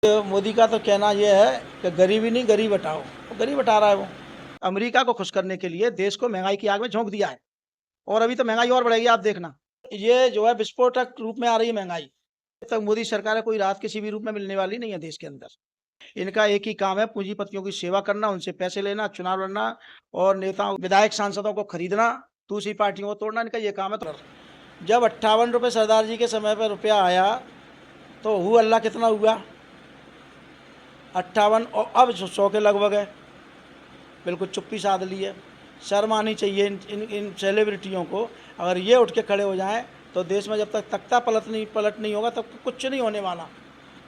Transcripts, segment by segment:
मोदी का तो कहना यह है कि गरीबी नहीं गरीब हटाओ, तो गरीब हटा रहा है वो। अमेरिका को खुश करने के लिए देश को महंगाई की आग में झोंक दिया है और अभी तो महंगाई और बढ़ेगी, आप देखना। ये जो है विस्फोटक रूप में आ रही है महंगाई। जब तक मोदी सरकार है कोई राहत किसी भी रूप में मिलने वाली नहीं है देश के अंदर। इनका एक ही काम है पूंजीपतियों की सेवा करना, उनसे पैसे लेना, चुनाव लड़ना और नेताओं विधायक सांसदों को खरीदना, दूसरी पार्टियों को तोड़ना, इनका ये काम है। तो जब 58 रुपये सरदार जी के समय पर रुपया आया तो हु अल्लाह कितना हुआ 58 और अब 100 के लगभग है। बिल्कुल चुप्पी साध ली है। शर्म आनी चाहिए इन सेलिब्रिटियों को। अगर ये उठ के खड़े हो जाएं तो देश में जब तक तख्ता पलट नहीं होगा तब कुछ नहीं होने वाला।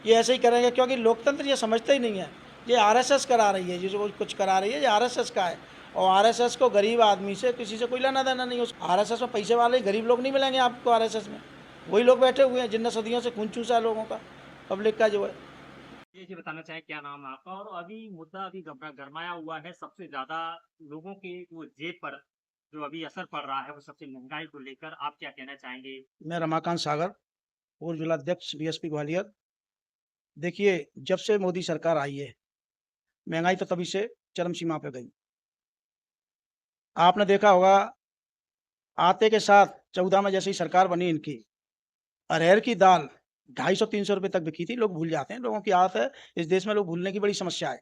ये ऐसे ही करेंगे क्योंकि लोकतंत्र ये समझते ही नहीं है। ये आरएसएस करा रही है, जो कुछ करा रही है ये आरएसएस का है। और आरएसएस को गरीब आदमी से किसी से कोई लेना देना नहीं। उस आरएसएस में पैसे वाले गरीब लोग नहीं मिलेंगे आपको। आरएसएस में वही लोग बैठे हुए हैं जिनने सदियों से खून चूसा है लोगों का, पब्लिक का जो है। जी बताना चाहें क्या नाम है आपका? और अभी मुद्दा अभी गरमाया हुआ है सबसे ज़्यादा लोगों के वो जेब पर जो अभी असर पड़ रहा है वो सबसे महँगाई को लेकर आप क्या कहना चाहेंगे? मैं रमाकांत सागर, पूर्व जिलाध्यक्ष बीएसपी ग्वालियर। देखिए, जब से मोदी सरकार आई है महंगाई तो तभी से चरम सीमा पे गई। आपने देखा होगा आते के साथ 14 में जैसे ही सरकार बनी इनकी, अरहर की दाल 250-300 रुपए तक बिकी थी। लोग भूल जाते हैं, लोगों की आदत है इस देश में, लोग भूलने की बड़ी समस्या है।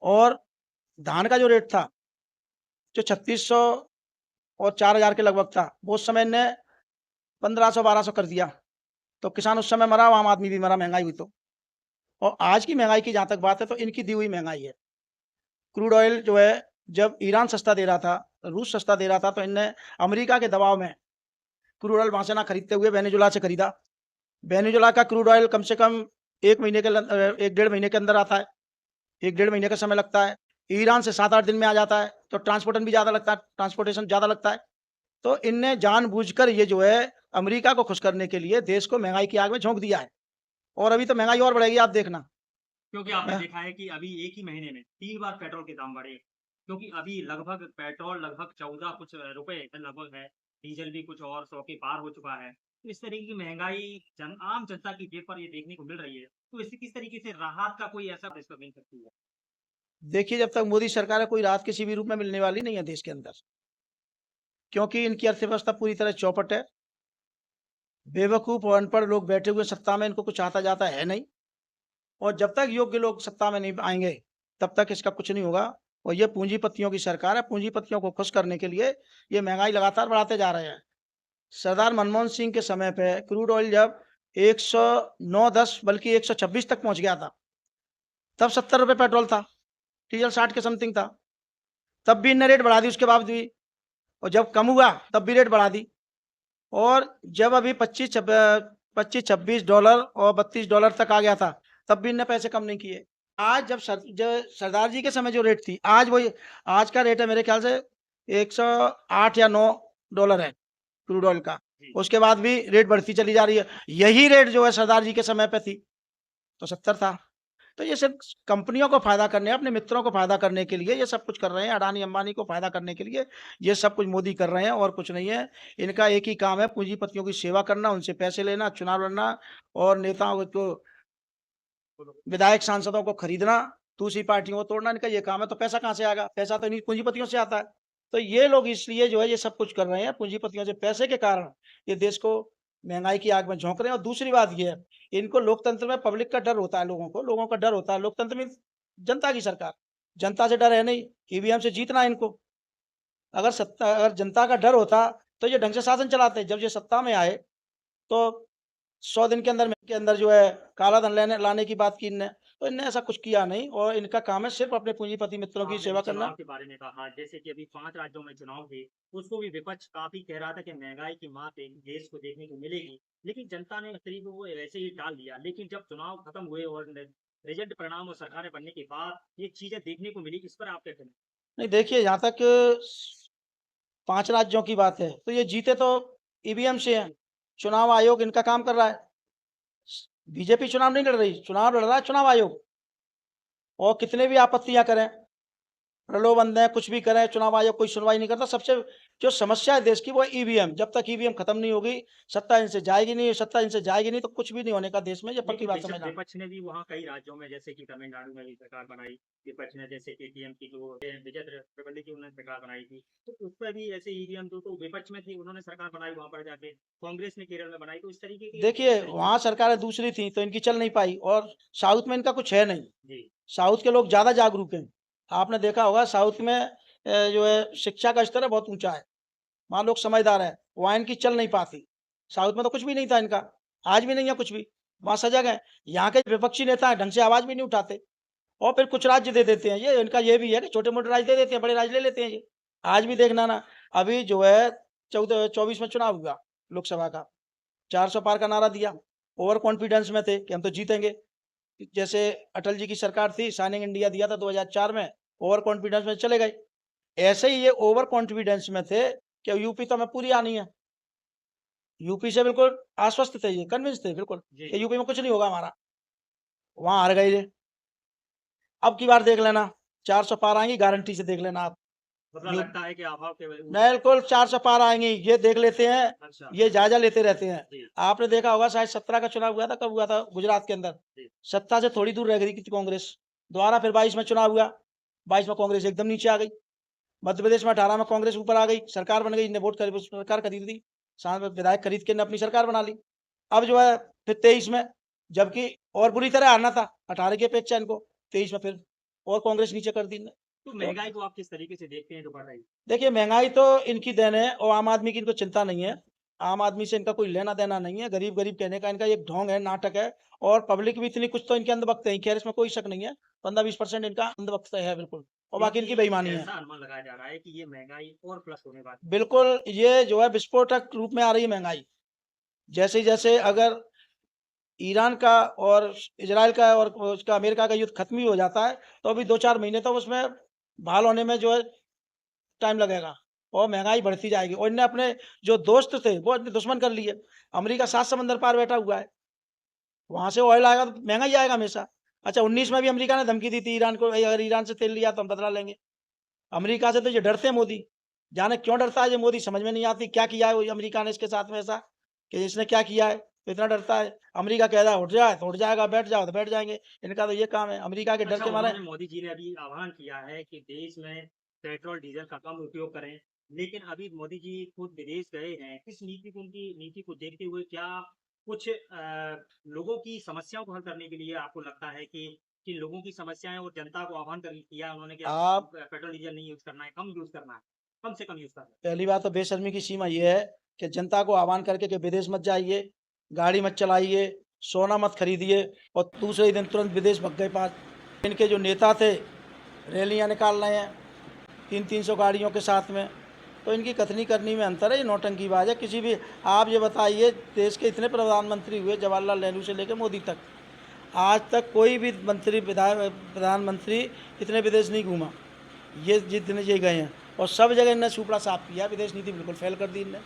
और धान का जो रेट था जो 3600 और 4000 के लगभग था, वो उस समय ने 1500-1200 कर दिया। तो किसान उस समय मरा, आम आदमी भी मरा, महंगाई हुई तो। और आज की महंगाई की जहां तक बात है तो इनकी दी हुई महंगाई है। क्रूड ऑयल जो है जब ईरान सस्ता दे रहा था, रूस सस्ता दे रहा था, तो इनने अमेरिका के दबाव में क्रूड ऑयल वहां से ना खरीदते हुए वेनेजुला से खरीदा। वेनेजुला का क्रूड ऑयल कम से कम 1 डेढ़ महीने के अंदर आता है। 1 डेढ़ महीने का समय लगता है। ईरान से 7-8 दिन में आ जाता है। तो ट्रांसपोर्टेशन भी ज्यादा लगता है, ट्रांसपोर्टेशन ज्यादा लगता है। तो इनने जानबूझकर ये जो है अमेरिका को खुश करने के लिए देश को महंगाई की आग में झोंक दिया है और अभी तो महंगाई और बढ़ेगी, आप देखना। क्योंकि आपने देखा है कि अभी एक ही महीने में 3 बार पेट्रोल के दाम बढ़े। क्योंकि अभी लगभग पेट्रोल लगभग 14 कुछ रुपए लगभग है, डीज़ल भी कुछ और 100 के पार हो चुका है। तो इस तरीके की महँगाई आम जनता की जेब पर ये देखने को मिल रही है। तो इससे किस तरीके से राहत का कोई ऐसा इसको मिल सकती है? देखिए, जब तक मोदी सरकार है कोई राहत किसी भी रूप में मिलने वाली नहीं है देश के अंदर, क्योंकि इनकी अर्थव्यवस्था पूरी तरह चौपट है। बेवकूफ और अनपढ़ लोग बैठे हुए सत्ता में, इनको कुछ आता जाता है नहीं। और जब तक योग्य लोग सत्ता में नहीं आएंगे तब तक इसका कुछ नहीं होगा। और ये पूंजीपतियों की सरकार है। पूंजीपतियों को खुश करने के लिए ये महंगाई लगातार बढ़ाते जा रहे हैं। सरदार मनमोहन सिंह के समय पे क्रूड ऑयल जब 109-10 बल्कि 126 तक पहुंच गया था, तब 70 रुपए पेट्रोल था, डीजल 60 के समथिंग था। तब भी इनने रेट बढ़ा दी उसके बाद भी। और जब कम हुआ तब भी रेट बढ़ा दी। और जब अभी 25-26 डॉलर और 32 डॉलर तक आ गया था तब भी इनने पैसे कम नहीं किए। आज जो सरदार जी के समय जो रेट थी, आज वही आज का रेट है मेरे ख्याल से 108 या 9 डॉलर है क्रूड ऑयल का। जी। उसके बाद भी रेट बढ़ती चली जा रही है। यही रेट जो है सरदार जी के समय पे थी तो 70 था। तो ये सिर्फ कंपनियों को फायदा करने, अपने मित्रों को फायदा करने के लिए ये सब कुछ कर रहे हैं। अडानी अंबानी को फायदा करने के लिए ये सब कुछ मोदी कर रहे हैं और कुछ नहीं है। इनका एक ही काम है पूंजीपतियों की सेवा करना, उनसे पैसे लेना, चुनाव लड़ना और नेताओं को विधायक सांसदों को खरीदना, दूसरी पार्टियों को तोड़ना, इनका ये काम है। तो पैसा कहाँ से आएगा? पैसा तो इन्हीं पूंजीपतियों से आता है। तो ये लोग इसलिए जो है ये सब कुछ कर रहे हैं पूंजीपतियों से पैसे के कारण। ये देश को महंगाई की आग में झोंक रहे हैं। और दूसरी बात ये है, इनको लोकतंत्र में पब्लिक का डर होता है, लोगों का डर होता है। लोकतंत्र में जनता की सरकार, जनता से डर है नहीं। ईवीएम से जीतना है इनको। अगर जनता का डर होता तो ये ढंग से शासन चलाते। जब ये सत्ता में आए तो 100 दिन के अंदर जो है काला धन लाने की बात की इनने। तो इनने ऐसा कुछ किया नहीं और इनका काम है सिर्फ अपने पूंजीपति मित्रों की आपने अभी सेवा करना। चुनाव के बारे में कहा, जैसे कि अभी 5 राज्यों में चुनाव थे, उसको भी विपक्ष काफ़ी कह रहा था कि महँगाई की मात एक देश को देखने को मिलेगी, लेकिन जनता ने करीब वो वैसे ही टाल दिया। लेकिन जब चुनाव खत्म हुए और रिजल्ट परिणाम और सरकारें बनने के बाद ये चीज़ें देखने को मिली, इस पर आप क्या कहना है? नहीं, देखिए जहाँ तक 5 राज्यों की बात है तो ये जीते तो ईवीएम से हैं। चुनाव आयोग इनका काम कर रहा है। बीजेपी चुनाव नहीं लड़ रही, चुनाव लड़ रहा है चुनाव आयोग। और कितने भी आपत्तियां करें, प्रलोभन दें, कुछ भी करें, चुनाव आयोग कोई सुनवाई नहीं करता। सबसे जो समस्या है देश की वो ईवीएम, जब तक ईवीएम खत्म नहीं होगी, सत्ता इनसे जाएगी नहीं, सत्ता इनसे जाएगी नहीं तो कुछ भी नहीं होने का देश में, ये पक्की लेकिन बात समझना। विपक्ष ने भी वहाँ कई राज्यों में जैसे कि तमिलनाडु में भी सरकार बनाई, विपक्ष ने जैसे केटीएम की जो विजय त्रिवेदी की उन्होंने सरकार बनाई थी, तो उस पर भी ऐसे ईवीएम तो विपक्ष में थी, उन्होंने सरकार बनाई वहाँ पर जाके, कांग्रेस ने केरल में बनाई, तो इस तरीके की देखिए वहाँ सरकारें दूसरी थी तो इनकी चल नहीं पाई, और साउथ में इनका कुछ है नहीं। जी साउथ के लोग ज़्यादा जागरूक हैं। आपने देखा होगा साउथ में जो है शिक्षा का स्तर है बहुत ऊँचा है। वहाँ लोग समझदार हैं, वहाँ इनकी चल नहीं पाती। साउथ में तो कुछ भी नहीं था इनका, आज भी नहीं है कुछ भी। वहाँ सजग हैं। यहाँ के विपक्षी नेता हैं, ढंग से आवाज़ भी नहीं उठाते और फिर कुछ राज्य दे देते हैं। ये इनका ये भी है कि छोटे-मोटे राज्य दे देते हैं, बड़े राज्य ले लेते हैं ये। आज भी देखना ना, अभी जो है 24 में चुनाव हुआ लोकसभा का, 400 पार का नारा दिया। ओवर कॉन्फिडेंस में थे कि हम तो जीतेंगे। जैसे अटल जी की सरकार थी, शाइनिंग इंडिया दिया था 2004 में, ओवर कॉन्फिडेंस में चले गए। ऐसे ही ये ओवर कॉन्फिडेंस में थे कि यूपी तो हमें पूरी आनी है। यूपी से बिल्कुल आश्वस्त थे ये, कन्विंस थे बिल्कुल जी कि यूपी में कुछ नहीं होगा हमारा। वहाँ हार गए ये। अब की बार देख लेना, 400 पार आएँगी गारंटी से, देख लेना आप। मतलब यू लगता है कि अभाव के बिल्कुल 400 पार आएँगी, ये देख लेते हैं, अच्छा ये जायज़ा लेते रहते हैं। जी आपने देखा होगा शायद 17 का चुनाव हुआ था, कब हुआ था? गुजरात के अंदर। जी सत्ता से थोड़ी दूर रह गई थी कांग्रेस। दोबारा फिर 22 में चुनाव हुआ, 22 में कांग्रेस एकदम नीचे आ गई। मध्य प्रदेश में 18 में कांग्रेस ऊपर आ गई, सरकार बन गई, इनने वोट खरीद सरकार खरीद ली, विधायक खरीद के इन्होंने अपनी सरकार बना ली। अब जो है फिर 23 में, जबकि और बुरी तरह हारना था 18 की अपेक्षा इनको, 23 में फिर और कांग्रेस नीचे कर दी इनने। तो तो महंगाई को आप किस तरीके से देखते हैं जो बढ़ रही है? देखिए महंगाई तो इनकी देन है और आम आदमी की इनको चिंता नहीं है। आम आदमी से इनका कोई लेना-देना नहीं है, गरीब-गरीब कहने का इनका एक ढोंग है, नाटक है, और पब्लिक भी इतनी कुछ तो इनके अंधभक्त है, खैर इसमें कोई शक नहीं है। 15-20% इनका अंधभक्त है बिल्कुल, और बाकी क्योंकि इनकी बेईमानी है। ऐसा अनुमान लगाया जा रहा है कि ये महंगाई और प्लस होने वाली बिल्कुल, ये जो है विस्फोटक रूप में आ रही है महँगाई। जैसे-जैसे अगर ईरान का और इज़राइल का और उसका अमेरिका का युद्ध खत्म ही हो जाता है, तो अभी 2-4 महीने तो उसमें बहाल होने में जो है टाइम लगेगा और महँगाई बढ़ती जाएगी, और इनने अपने जो दोस्त थे, वो अपने दुश्मन कर लिए। अमेरिका 7 समंदर पार बैठा हुआ है, वहाँ से ऑयल आएगा तो महँगा ही आएगा हमेशा। अच्छा 19 में भी अमेरिका ने धमकी दी थी ईरान को, अगर ईरान से तेल लिया तो हम बदला लेंगे। अमेरिका से तो ये डरते हैं मोदी। जाने क्यों डरता है ये मोदी, समझ में नहीं आती। क्या किया है वो अमेरिका ने इसके साथ में ऐसा, कि इसने क्या किया है तो इतना डरता है। अमेरिका कह रहा है उठ जाए तो उठ जाएगा, बैठ जाओ तो बैठ जाएँगे। इनका तो ये काम है, अमेरिका के डर अच्छा, के मारे। उन्होंने मोदी जी ने अभी आह्वान किया है कि देश में पेट्रोल डीजल का कम उपयोग करें, लेकिन अभी मोदी जी खुद विदेश गए हैं। इस नीति को उनकी नीति को देखते हुए क्या कुछ लोगों की समस्याओं को हल करने के लिए आपको लगता है कि लोगों की समस्याएं और जनता को आह्वान कर किया उन्होंने कि आप पेट्रोल डीजल नहीं यूज करना है, कम यूज करना है, कम से कम यूज करना है? पहली बात तो बेशर्मी की सीमा ये है कि जनता को आह्वान करके कि विदेश मत जाइए, गाड़ी मत चलाइए, सोना मत खरीदिए, और दूसरे ही दिन तुरंत विदेश भग गए 5। इनके जो नेता थे रैलियाँ निकाल रहे हैं 300-300 गाड़ियों के साथ में, तो इनकी कथनी करनी में अंतर है, ये नौटंकीबाज है। किसी भी, आप ये बताइए देश के इतने प्रधानमंत्री हुए जवाहरलाल नेहरू से लेकर मोदी तक, आज तक कोई भी मंत्री प्रधानमंत्री इतने विदेश नहीं घूमा, ये जितने ये गए हैं, और सब जगह इनने सुपड़ा साफ किया, विदेश नीति बिल्कुल फेल कर दी इनने।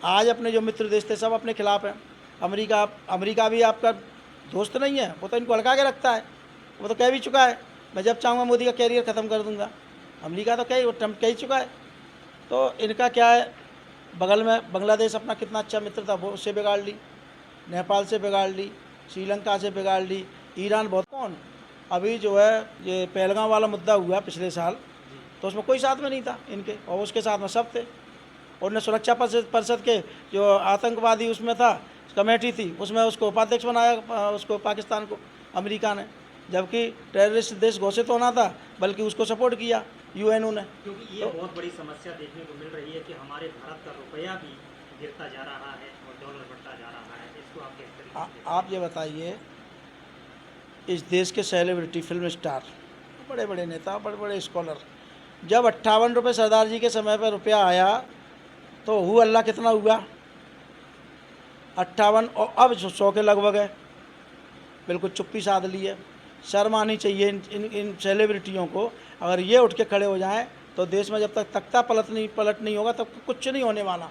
आज अपने जो मित्र देश थे सब अपने खिलाफ हैं। अमेरिका भी आपका दोस्त नहीं है, वो तो इनको हल्का के रखता है। वो तो कह भी चुका है मैं जब चाहूँगा मोदी का कैरियर ख़त्म कर दूंगा। अमेरिका तो ट्रम्प कह ही चुका है। तो इनका क्या है, बगल में बांग्लादेश अपना कितना अच्छा मित्र था, वो उससे बिगाड़ ली, नेपाल से बिगाड़ ली, श्रीलंका से बिगाड़ ली, ईरान बहुत। कौन अभी जो है ये पहलगाम वाला मुद्दा हुआ पिछले साल, तो उसमें कोई साथ में नहीं था इनके, और उसके साथ में सब थे। और उन्हें सुरक्षा परिषद के जो आतंकवादी उसमें था, कमेटी थी, उसमें उसको उपाध्यक्ष बनाया, उसको पाकिस्तान को अमेरिका ने, जबकि टेररिस्ट देश घोषित होना था, बल्कि उसको सपोर्ट किया यूएनओ ने। क्योंकि ये तो बहुत बड़ी समस्या देखने को मिल रही है कि हमारे भारत का रुपया भी गिरता जा रहा है और डॉलर बढ़ता जा रहा है। इसको आप किस तरीके से देखते हैं? आप ये बताइए, इस देश के सेलिब्रिटी, फिल्म स्टार, बड़े बड़े नेता, बड़े बड़े स्कॉलर, जब 58 रुपये सरदार जी के समय पर रुपया आया तो हु अल्लाह कितना हुआ 58, और अब 100 के लगभग है। बिल्कुल चुप्पी साध ली है। शर्म आनी चाहिए इन सेलिब्रिटियों को। अगर ये उठ के खड़े हो जाएं तो देश में जब तक तख्ता पलट नहीं होगा तब कुछ नहीं होने वाला।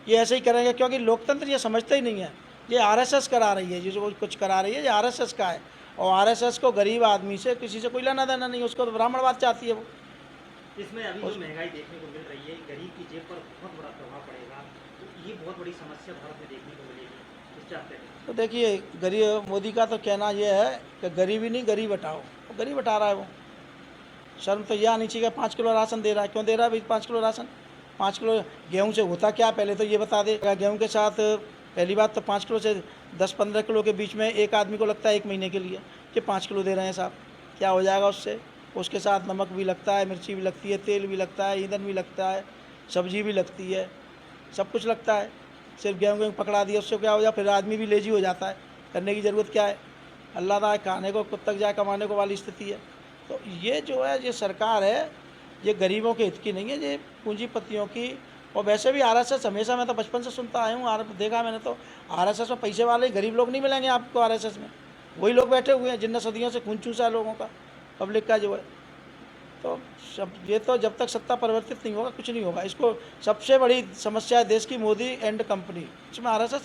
ये ऐसे ही करेंगे, क्योंकि लोकतंत्र ये समझते ही नहीं है। ये आरएसएस करा रही है, जो कुछ करा रही है ये आरएसएस का है, और आरएसएस को गरीब आदमी से किसी से कोई लेना देना नहीं, उसको तो ब्राह्मणवाद चाहती है वो। इसमें अभी उस- जो महंगाई देखने को मिल रही है, गरीब की जेब पर बहुत बड़ा प्रभाव पड़ेगा, तो ये बहुत बड़ी समस्या भारत में देखने को मिलेगी। इस पे आप क्या कहेंगे? तो देखिए, गरीब मोदी का तो कहना यह है कि गरीबी नहीं गरीब हटाओ, वो गरीब हटा रहा है वो। शर्म तो यह आनी चाहिए कि 5 किलो राशन दे रहा है, क्यों दे रहा है भाई 5 किलो राशन? 5 किलो गेहूँ से होता क्या, पहले तो ये बता दे। गेहूँ के साथ पहली बात तो 5 किलो से 10-15 किलो के बीच में एक आदमी को लगता है 1 महीने के लिए, कि 5 किलो दे रहे हैं साहब, क्या हो जाएगा उससे? उसके साथ नमक भी लगता है, मिर्ची भी लगती है, तेल भी लगता है, ईंधन भी लगता है, सब्जी भी लगती है, सब कुछ लगता है। सिर्फ गेहूँ पकड़ा दिया उससे क्या हो जाए? फिर आदमी भी लेजी हो जाता है, करने की ज़रूरत क्या है? अल्लाह ना खाने को खुद तक जाए कमाने को वाली स्थिति है। तो ये जो है ये सरकार है, ये गरीबों के हित की नहीं है, ये पूंजीपतियों की। और वैसे भी आरएसएस हमेशा, मैं तो बचपन से सुनता आया हूँ, देखा मैंने तो आरएसएस में पैसे वाले गरीब लोग नहीं मिलेंगे आपको। आरएसएस में वही लोग बैठे हुए हैं जिनने सदियों से खून चूसा है लोगों का, पब्लिक का जो है। तो सब ये तो जब तक सत्ता परिवर्तित नहीं होगा कुछ नहीं होगा। इसको सबसे बड़ी समस्या है देश की, मोदी एंड कंपनी, इसमें आरएसएस